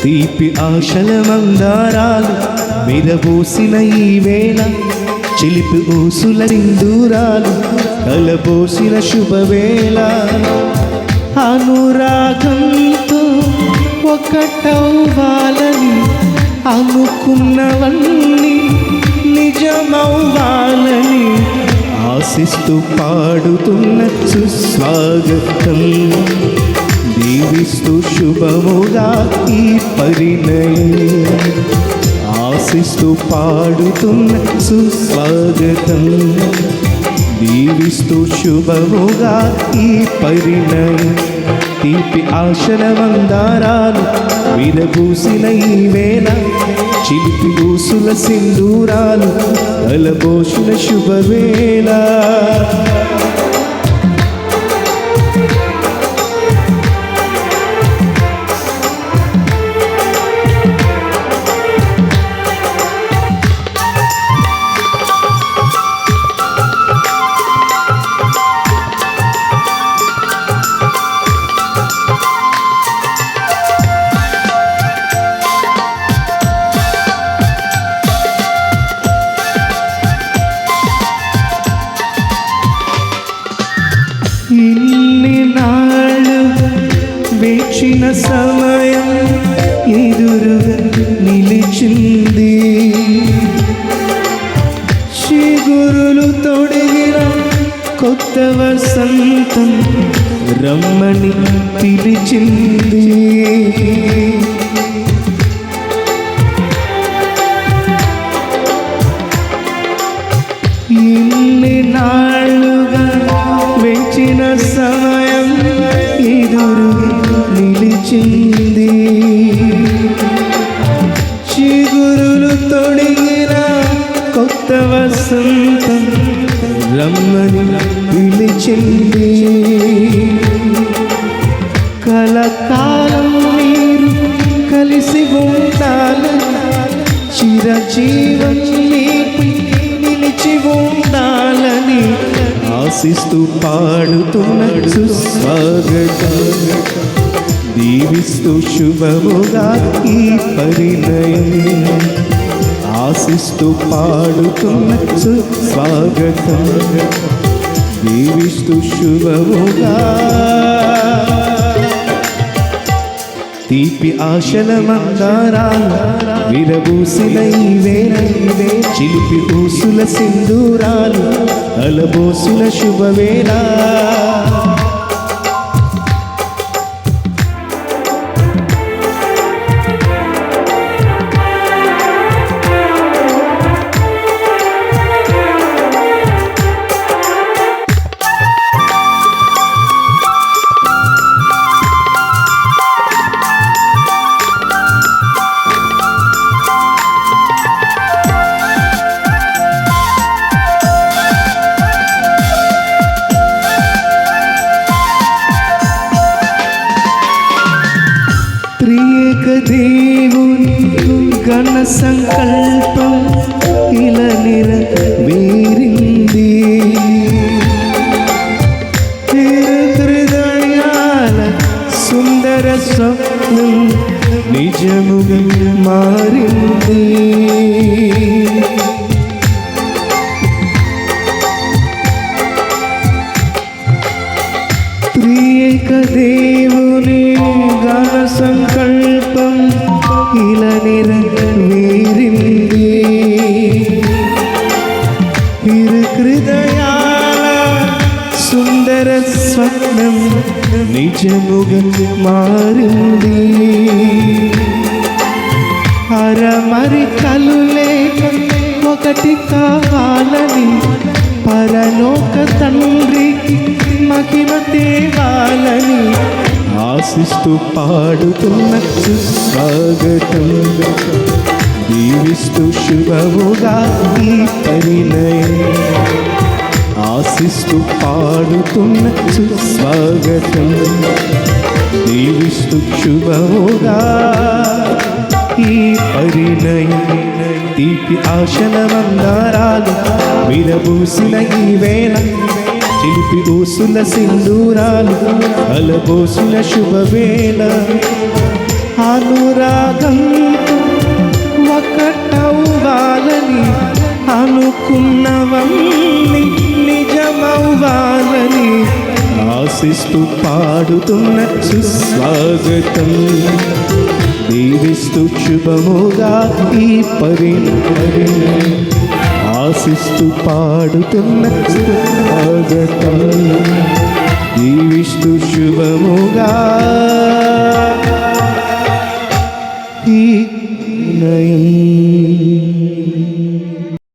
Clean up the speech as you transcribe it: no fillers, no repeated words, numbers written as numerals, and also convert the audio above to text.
తీపి ఆశల మందారాలు విరబోసిన ఈ వేళ, చిలిపి ఊసుల సింధూరాలు కలబోసిన శుభవేళ. అనురాగంతో ఒకటవ్వాలని అనుకున్నవన్నీ నిజమవ్వాలని ఆశిస్తూ పాడుతున్న సుస్వాగతం. దీవిస్తూ శుభముగా ఈ పరిణయం, ఆశిస్తూ పాడుతున్న సుస్వాగతం. దీవిస్తూ శుభముగా ఈ పరిణయం. తీపి ఆశల మందారాలు విరబూసిన ఈ వేళ, చిలిపి ఊసుల సింధూరాలు కలబోసిన శుభవేళ. ఇన్ని నాళ్ళు వేచిన సమయం ఎదురుగా నిలిచింది. చిగురులు తొడిగిన కొత్త వసంతం రమ్మని పిలిచింది. ఇన్ని నాళ్ళుగా వేచిన సమయం ఎదురుగా నిలిచింది. చిగురులు తొడిగిన కొత్త వసంతం రమ్మని పిలిచింది. కలకాలం మీరు కలిసి ఉండాలని, చిరజీవం మీకు నిలిచి ఉండాలని ఆశిస్తూ పాడుతున్న సుస్వాగతం. దీవిస్తూ శుభముగా ఈ పరిణయం, ఆశిస్తూ పాడుతున్న సుస్వాగతం. దీవిస్తూ శుభముగా. తీపి ఆశల మందారాలు విరబూసిన ఈ వేళ, చిలిపి ఊసుల సింధూరాలు కలబోసిన శుభవేళ. త్రియేక దేవుని ఘన సంకల్పం ఇలా నెరవేరింది. హృదయాల సుందర స్వప్నం నిజముగా మారింది. త్రియేక దేవుని ఘన సంకల్పం ఇలా నెరవేరింది. హృదయాల సుందర స్వప్నం నిజముగా మారింది. అరమరికలు లేక ఒకటి కావాలని పరలోక తండ్రికి మహిమ తేవాలని ఆశిస్తూ పాడుతున్న సుస్వాగతం. దీవిస్తూ శుభముగా ఈ పరిణయం, ఆశిస్తూ పాడుతున్న సుస్వాగతం. దీవిస్తూ శుభముగా ఈ పరిణయం. తీపి ఆశల మందారాలు విరబూసిన ఈ వేళ, చిలిపి ఊసుల సింధూరాలు కలబోసిన శుభవేళ. అనురాగంతో ఒకటవ్వాలని అనుకున్నవన్నీ నిజమవ్వాలని ఆశిస్తూ పాడుతున్న సుస్వాగతం దీవిస్తూ శుభముగా ఈ పరిణయం ఆశిస్తూ పాడుతున్న స్వాగతం దీవిస్తూ శుభముగా ఈ నయం